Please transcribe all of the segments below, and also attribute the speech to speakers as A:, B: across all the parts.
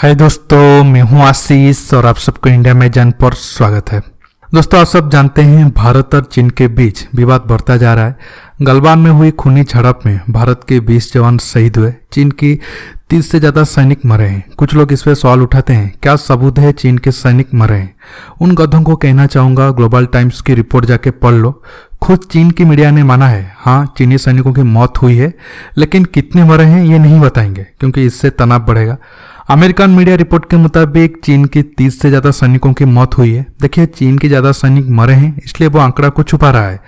A: हाय दोस्तों, मैं हूं आशीष और आप सबको इंडिया में जान पर स्वागत है। दोस्तों, आप सब जानते हैं भारत और चीन के बीच विवाद बढ़ता जा रहा है। गलवान में हुई खूनी झड़प में भारत के 20 जवान शहीद हुए, चीन की 30 से ज्यादा सैनिक मरे हैं। कुछ लोग इस पे सवाल उठाते हैं, क्या सबूत है चीन के सैनिक मरे हैं? उन गधों को कहना चाहूंगा, ग्लोबल टाइम्स की रिपोर्ट जाके पढ़ लो। खुद चीन की मीडिया ने माना है, हाँ चीनी सैनिकों की मौत हुई है, लेकिन कितने मरे हैं ये नहीं बताएंगे क्योंकि इससे तनाव बढ़ेगा। अमेरिकन मीडिया रिपोर्ट के मुताबिक चीन की 30 से ज्यादा सैनिकों की मौत हुई है। देखिए, चीन के ज्यादा सैनिक मरे हैं इसलिए वो आंकड़ा को छुपा रहा है।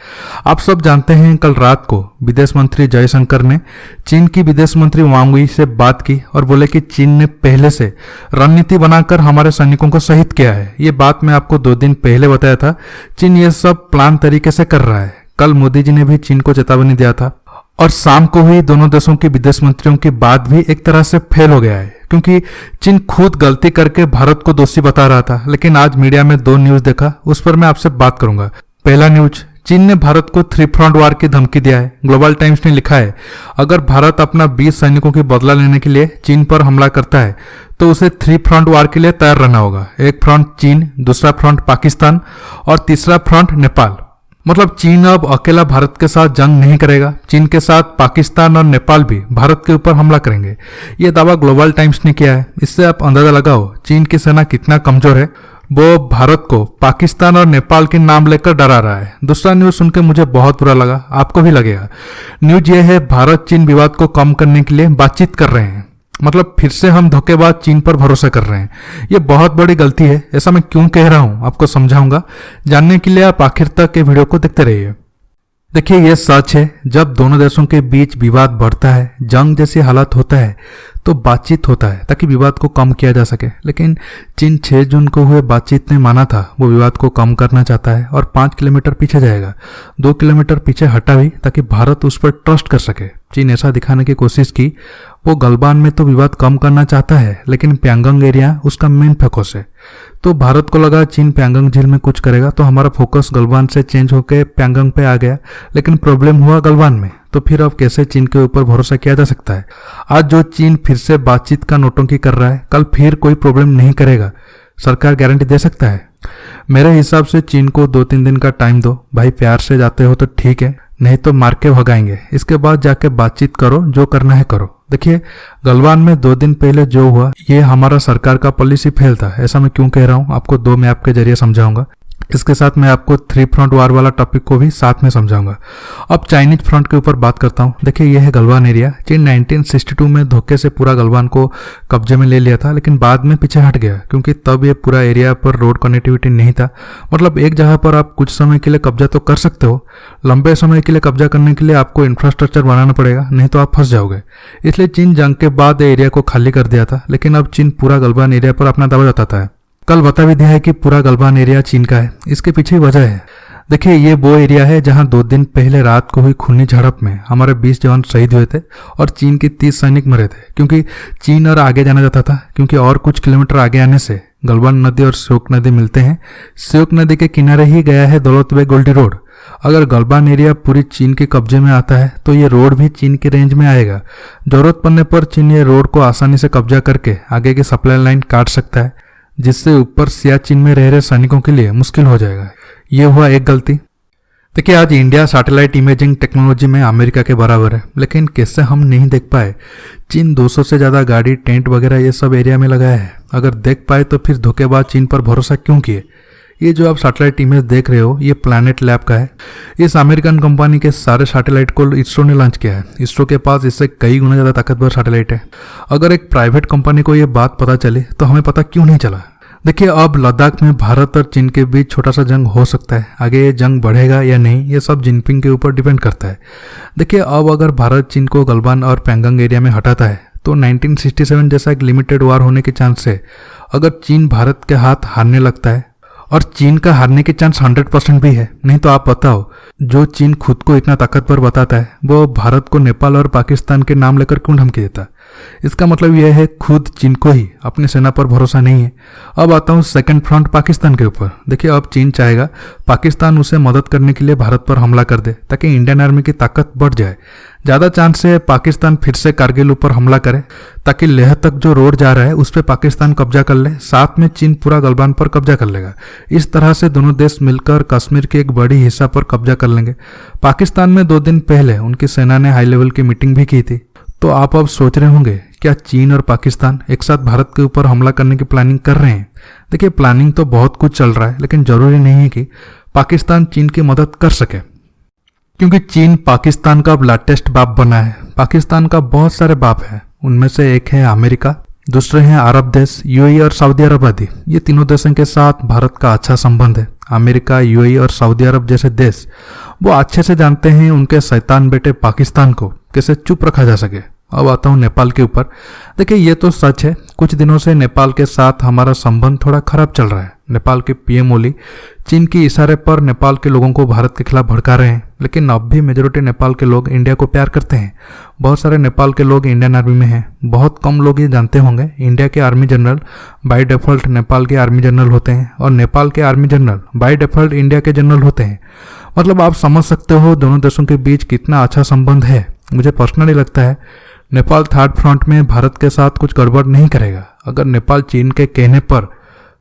A: आप सब जानते हैं, कल रात को विदेश मंत्री जयशंकर ने चीन की विदेश मंत्री वांग यी से बात की और बोले कि चीन ने पहले से रणनीति बनाकर हमारे सैनिकों को शहीद किया है। ये बात मैं आपको 2 दिन पहले बताया था। चीन ये सब प्लान तरीके से कर रहा है। कल मोदी जी ने भी चीन को चेतावनी दिया था और शाम को हुई दोनों देशों के विदेश मंत्रियों की बात भी एक तरह से फेल हो गया है, क्योंकि चीन खुद गलती करके भारत को दोषी बता रहा था। लेकिन आज मीडिया में 2 न्यूज देखा, उस पर मैं आपसे बात करूंगा। पहला न्यूज, चीन ने भारत को 3 फ्रंट वार की धमकी दिया है। ग्लोबल टाइम्स ने लिखा है, अगर भारत अपना 20 सैनिकों की बदला लेने के लिए चीन पर हमला करता है तो उसे 3 फ्रंट वार के लिए तैयार रहना होगा। एक फ्रंट चीन, दूसरा फ्रंट पाकिस्तान और तीसरा फ्रंट नेपाल। मतलब चीन अब अकेला भारत के साथ जंग नहीं करेगा, चीन के साथ पाकिस्तान और नेपाल भी भारत के ऊपर हमला करेंगे। यह दावा ग्लोबल टाइम्स ने किया है। इससे आप अंदाजा लगाओ चीन की सेना कितना कमजोर है। वो भारत को पाकिस्तान और नेपाल के नाम लेकर डरा रहा है। दूसरा न्यूज सुन के मुझे बहुत बुरा लगा, आपको भी लगेगा। न्यूज ये है, भारत चीन विवाद को कम करने के लिए बातचीत कर रहे हैं। मतलब फिर से हम धोखेबाज चीन पर भरोसा कर रहे हैं। ये बहुत बड़ी गलती है। ऐसा मैं क्यों कह रहा हूं आपको समझाऊंगा। जानने के लिए आप आखिर तक ये वीडियो को देखते रहिए। देखिए, ये सच है, जब दोनों देशों के बीच विवाद बढ़ता है, जंग जैसी हालत होता है, तो बातचीत होता है ताकि विवाद को कम किया जा सके। लेकिन चीन 6 जून को हुए बातचीत ने माना था वो विवाद को कम करना चाहता है और 5 किलोमीटर पीछे जाएगा। 2 किलोमीटर पीछे हटा भी ताकि भारत उस पर ट्रस्ट कर सके। चीन ऐसा दिखाने की कोशिश की, वो गलवान में तो विवाद कम करना चाहता है, लेकिन प्यांगंग एरिया उसका मेन फोकस है। तो भारत को लगा चीन प्यांगंग झील में कुछ करेगा तो हमारा फोकस गलवान से चेंज होकर प्यांगंग पे आ गया, लेकिन प्रॉब्लम हुआ गलवान में। तो फिर अब कैसे चीन के ऊपर भरोसा किया जा सकता है? आज जो चीन फिर से बातचीत का नोटंकी कर रहा है, कल फिर कोई प्रॉब्लम नहीं करेगा, सरकार गारंटी दे सकता है? मेरे हिसाब से चीन को 2-3 दिन का टाइम दो। भाई प्यार से जाते हो तो ठीक है, नहीं तो मार के भगाएंगे। इसके बाद जाके बातचीत करो, जो करना है करो। देखिए, गलवान में 2 दिन पहले जो हुआ, ये हमारा सरकार का पॉलिसी फेल था। ऐसा मैं क्यों कह रहा हूं आपको 2 मैप के जरिए समझाऊंगा। इसके साथ मैं आपको 3 फ्रंट वार वाला टॉपिक को भी साथ में समझाऊंगा। अब चाइनीज फ्रंट के ऊपर बात करता हूं। देखिए, यह है गलवान एरिया। चीन 1962 में धोखे से पूरा गलवान को कब्जे में ले लिया था, लेकिन बाद में पीछे हट गया क्योंकि तब ये पूरा एरिया पर रोड कनेक्टिविटी नहीं था। मतलब एक जगह पर आप कुछ समय के लिए कब्जा तो कर सकते हो, लंबे समय के लिए कब्जा करने के लिए आपको इंफ्रास्ट्रक्चर बनाना पड़ेगा, नहीं तो आप फंस जाओगे। इसलिए चीन जंग के बाद एरिया को खाली कर दिया था, लेकिन अब चीन पूरा गलवान एरिया पर अपना दावा जताता है। कल बता भी दिया है कि पूरा गलवान एरिया चीन का है। इसके पीछे वजह है। देखिए, ये वो एरिया है जहां 2 दिन पहले रात को हुई खूनी झड़प में हमारे 20 जवान शहीद हुए थे और चीन के 30 सैनिक मरे थे। क्योंकि चीन और आगे जाना जाता था, क्योंकि और कुछ किलोमीटर आगे आने से गलवान नदी और श्योक नदी मिलते हैं। श्योक नदी के किनारे ही गया है दौलत बेग गोल्डी रोड। अगर गलवान एरिया पूरी चीन के कब्जे में आता है तो ये रोड भी चीन के रेंज में आएगा। जरूरत पड़ने पर चीन ये रोड को आसानी से कब्जा करके आगे की सप्लाई लाइन काट सकता है, जिससे ऊपर सियाचिन में रह रहे सैनिकों के लिए मुश्किल हो जाएगा। ये हुआ एक गलती। देखिए, आज इंडिया सैटेलाइट इमेजिंग टेक्नोलॉजी में अमेरिका के बराबर है, लेकिन कैसे हम नहीं देख पाए? चीन 200 से ज्यादा गाड़ी, टेंट वगैरह ये सब एरिया में लगाया है। अगर देख पाए तो फिर धोखेबाज चीन पर भरोसा क्यों किए? ये जो आप सैटेलाइट इमेज देख रहे हो, ये प्लैनेट लैब का है। इस अमेरिकन कंपनी के सारे सैटेलाइट को इसरो ने लॉन्च किया है। इसरो के पास इससे कई गुना ज्यादा ताकतवर सैटेलाइट है। अगर एक प्राइवेट कंपनी को ये बात पता चली तो हमें पता क्यों नहीं चला? देखिए, अब लद्दाख में भारत और चीन के बीच छोटा सा जंग हो सकता है। आगे ये जंग बढ़ेगा या नहीं, ये सब जिनपिंग के ऊपर डिपेंड करता है। देखिए, अब अगर भारत चीन को गलवान और प्यांगंग एरिया में हटाता है तो 1967 जैसा एक लिमिटेड वार होने के चांस है। अगर चीन भारत के हाथ हारने लगता है, और चीन का हारने के चांस 100% भी है। नहीं तो आप बताओ, जो चीन खुद को इतना ताकतवर बताता है, वो भारत को नेपाल और पाकिस्तान के नाम लेकर क्यों धमकी देता है? इसका मतलब यह है खुद चीन को ही अपनी सेना पर भरोसा नहीं है। अब आता हूँ सेकंड फ्रंट पाकिस्तान के ऊपर। देखिए, अब चीन चाहेगा पाकिस्तान उसे मदद करने के लिए भारत पर हमला कर दे ताकि इंडियन आर्मी की ताकत बढ़ जाए। ज़्यादा चांस है पाकिस्तान फिर से कारगिल ऊपर हमला करे ताकि लेह तक जो रोड जा रहा है उस पर पाकिस्तान कब्जा कर ले, साथ में चीन पूरा गलवान पर कब्जा कर लेगा। इस तरह से दोनों देश मिलकर कश्मीर के एक बड़ी हिस्सा पर कब्जा कर लेंगे। पाकिस्तान में 2 दिन पहले उनकी सेना ने हाई लेवल की मीटिंग भी की थी। तो आप अब सोच रहे होंगे क्या चीन और पाकिस्तान एक साथ भारत के ऊपर हमला करने की प्लानिंग कर रहे हैं? देखिए, प्लानिंग तो बहुत कुछ चल रहा है, लेकिन जरूरी नहीं है कि पाकिस्तान चीन की मदद कर सके, क्योंकि चीन पाकिस्तान का लाटेस्ट बाप बना है। पाकिस्तान का बहुत सारे बाप है, उनमें से एक है अमेरिका, दूसरे हैं अरब देश यूएई और सऊदी अरब आदि। ये तीनों देशों के साथ भारत का अच्छा संबंध है। अमेरिका, यूएई और सऊदी अरब जैसे देश वो अच्छे से जानते हैं उनके शैतान बेटे पाकिस्तान को कैसे चुप रखा जा सके। अब आता हूँ नेपाल के ऊपर। देखिए, ये तो सच है, कुछ दिनों से नेपाल के साथ हमारा संबंध थोड़ा खराब चल रहा है। नेपाल के पीएम ओली चीन के इशारे पर नेपाल के लोगों को भारत के खिलाफ भड़का रहे हैं, लेकिन अब भी मेजोरिटी नेपाल के लोग इंडिया को प्यार करते हैं। बहुत सारे नेपाल के लोग इंडियन आर्मी में हैं। बहुत कम लोग ये जानते होंगे इंडिया के army general by default Nepal के आर्मी जनरल होते हैं और नेपाल के army general by default India के जनरल होते हैं। मतलब आप समझ सकते हो दोनों देशों के बीच कितना अच्छा संबंध है। मुझे पर्सनली लगता है नेपाल थर्ड फ्रंट में भारत के साथ कुछ गड़बड़ नहीं करेगा। अगर नेपाल चीन के कहने पर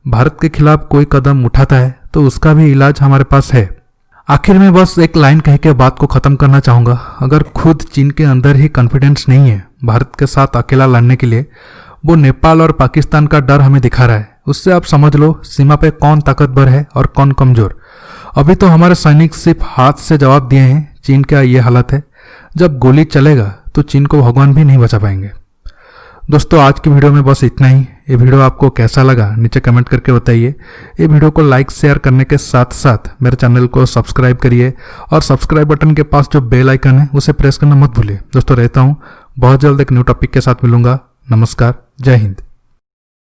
A: भारत के खिलाफ कोई कदम उठाता है तो उसका भी इलाज हमारे पास है। आखिर में बस एक लाइन कह के बात को खत्म करना चाहूंगा। अगर खुद चीन के अंदर ही कॉन्फिडेंस नहीं है भारत के साथ अकेला लड़ने के लिए, वो नेपाल और पाकिस्तान का डर हमें दिखा रहा है। उससे आप समझ लो सीमा पे कौन ताकतवर है और कौन कमजोर। अभी तो हमारे सैनिक सिर्फ हाथ से जवाब दिए हैं। चीन का ये हालत है, जब गोली चलेगा तो चीन को भगवान भी नहीं बचा पाएंगे। दोस्तों, आज की वीडियो में बस इतना ही। ये वीडियो आपको कैसा लगा नीचे कमेंट करके बताइए। ये वीडियो को लाइक शेयर करने के साथ साथ मेरे चैनल को सब्सक्राइब करिए और सब्सक्राइब बटन के पास जो बेल आइकन है उसे प्रेस करना मत भूलिए। दोस्तों, रहता हूँ बहुत जल्द एक न्यू टॉपिक के साथ मिलूंगा। नमस्कार, जय हिंद।